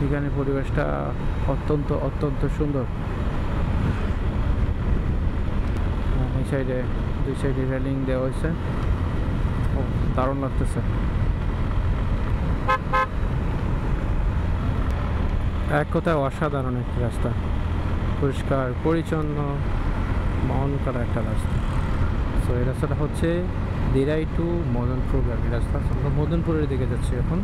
এখানে পরিবেশটা অত্যন্ত অত্যন্ত সুন্দর। এই সাইডে দুই সাইডে রেলিং দেওয়া হয়েছে, ও দারুণ লাগতেছে। এক কথায় অসাধারণ একটি রাস্তা, পরিষ্কার পরিচ্ছন্ন মন করা একটা রাস্তা। সো এই রাস্তাটা হচ্ছে দিরাই টু মদনপুর গাড়ি রাস্তা। আমরা মদনপুরের দিকে যাচ্ছি এখন।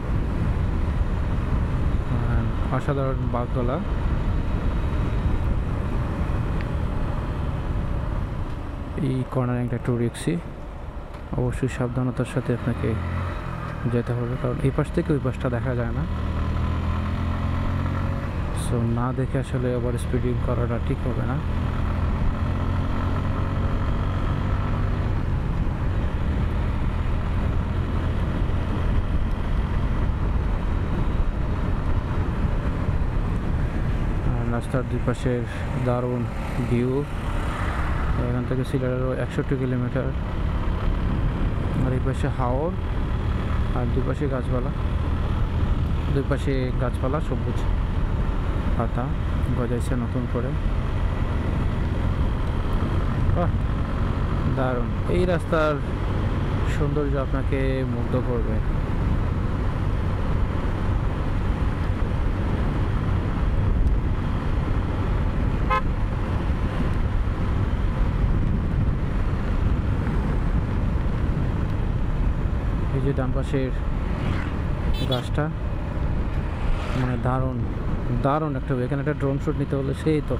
অসাধারণ বাগদোলা, এই কর্নারিংটা একটু রিক্সি, অবশ্যই সাবধানতার সাথে আপনাকে যেতে হবে, কারণ এই পাশ থেকে ওই পাশটা দেখা যায় না। সো না দেখে আসলে ওভার স্পিডিং করাটা ঠিক হবে না। রাস্তার দুই পাশের দারুণ ভিউ। এখান থেকে সিলেটেরও 61 কিলোমিটার। আর এই পাশে হাওর, আর দুই পাশে গাছপালা সবুজ পাতা গজাইছে নতুন করে। দারুণ, এই রাস্তার সৌন্দর্য আপনাকে মুগ্ধ করবে। এই যে ডান পাশের গাছটা, মানে দারুণ দারুণ একটা, এখানে একটা ড্রোন শ্যুট নিতে হলে সেই তো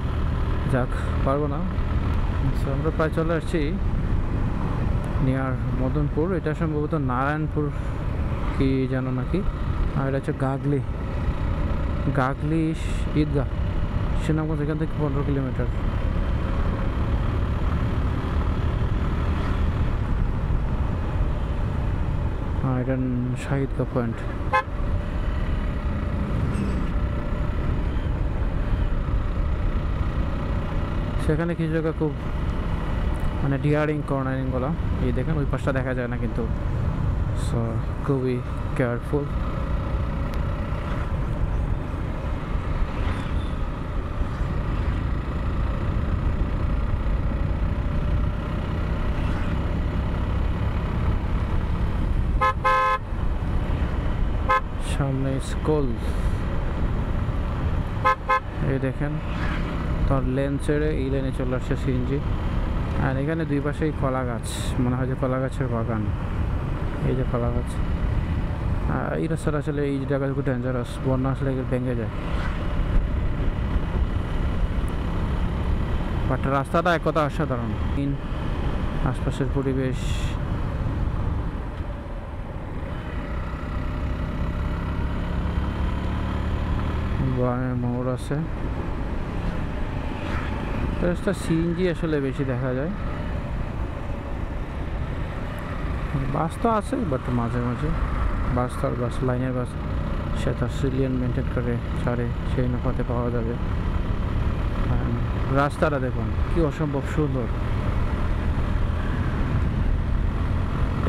যাক, পারবো না। আমরা প্রায় চলে আসছি নিয়ার মদনপুর। এটা সম্ভবত নারায়ণপুর কি জানো নাকি, আর এটা হচ্ছে গাগলি ঈদগাহ, সুনামগঞ্জ এখান থেকে 15 কিলোমিটার। এটা শাহিদগাহ পয়েন্ট। সেখানে কিছু জায়গা খুব মানে ডিয়ারিং কর্নারিংগুলো, এই দেখেন ওই পাশটা দেখা যায় না কিন্তু, সো খুবই কেয়ারফুল। সামনে স্কুল, এই দেখেন তার লেন ছেড়ে এই লেনে চলে আসছে সিএনজি। আর এখানে দুই পাশেই কলা গাছ, মনে হয় যে কলা গাছের বাগান। এই যে কলা গাছ। এই রাস্তাটা আসলে এই জায়গা খুব ডেঞ্জারাস, বন্যা আসলে ভেঙে যায়। বাট রাস্তাটা এক কথা অসাধারণ। আশপাশের পরিবেশ মোড় আছে। রাস্তা সিএনজি আসলে বেশি দেখা যায়, বাস তো আছে বাট মাঝে মাঝে বাস লাইনের বাস সে তার সিলিয়ন মেনটেন করে ছাড়ে, সেই অনুপাতে পাওয়া যাবে। রাস্তাটা দেখুন কি অসম্ভব সুন্দর।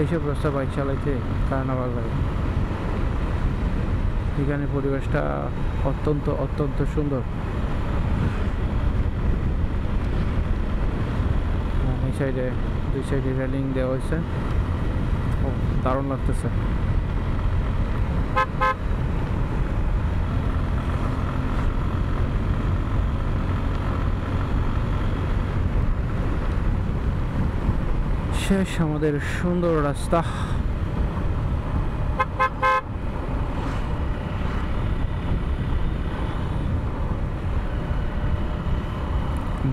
এইসব রাস্তা বাইক চালাইতে কার না ভালো লাগে। এখানে পরিবেশটা অত্যন্ত অত্যন্ত সুন্দর। এই সাইডে দুই সাইডে রেলিং দেওয়া হয়েছে, ও দারুণ লাগতেছে। শেষ আমাদের সুন্দর রাস্তা।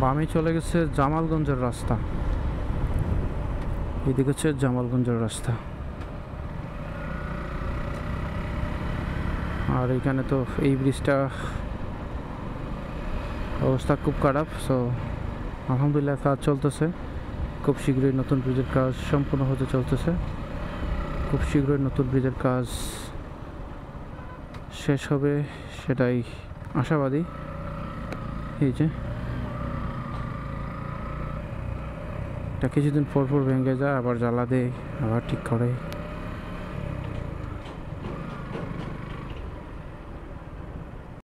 বামে চলে গেছে জামালগঞ্জের রাস্তা, এদিকে হচ্ছে জামালগঞ্জের রাস্তা। আর এখানে তো এই ব্রিজটা অবস্থা খুব খারাপ। সো আলহামদুলিল্লাহ কাজ চলতেছে, খুব শীঘ্রই নতুন ব্রিজের কাজ সম্পূর্ণ হতে চলতেছে। খুব শীঘ্রই নতুন ব্রিজের কাজ শেষ হবে, সেটাই আশাবাদী। এই যে এটা কিছুদিন পর ভেঙে যায়, আবার জ্বালা দেয়, আবার ঠিক করে।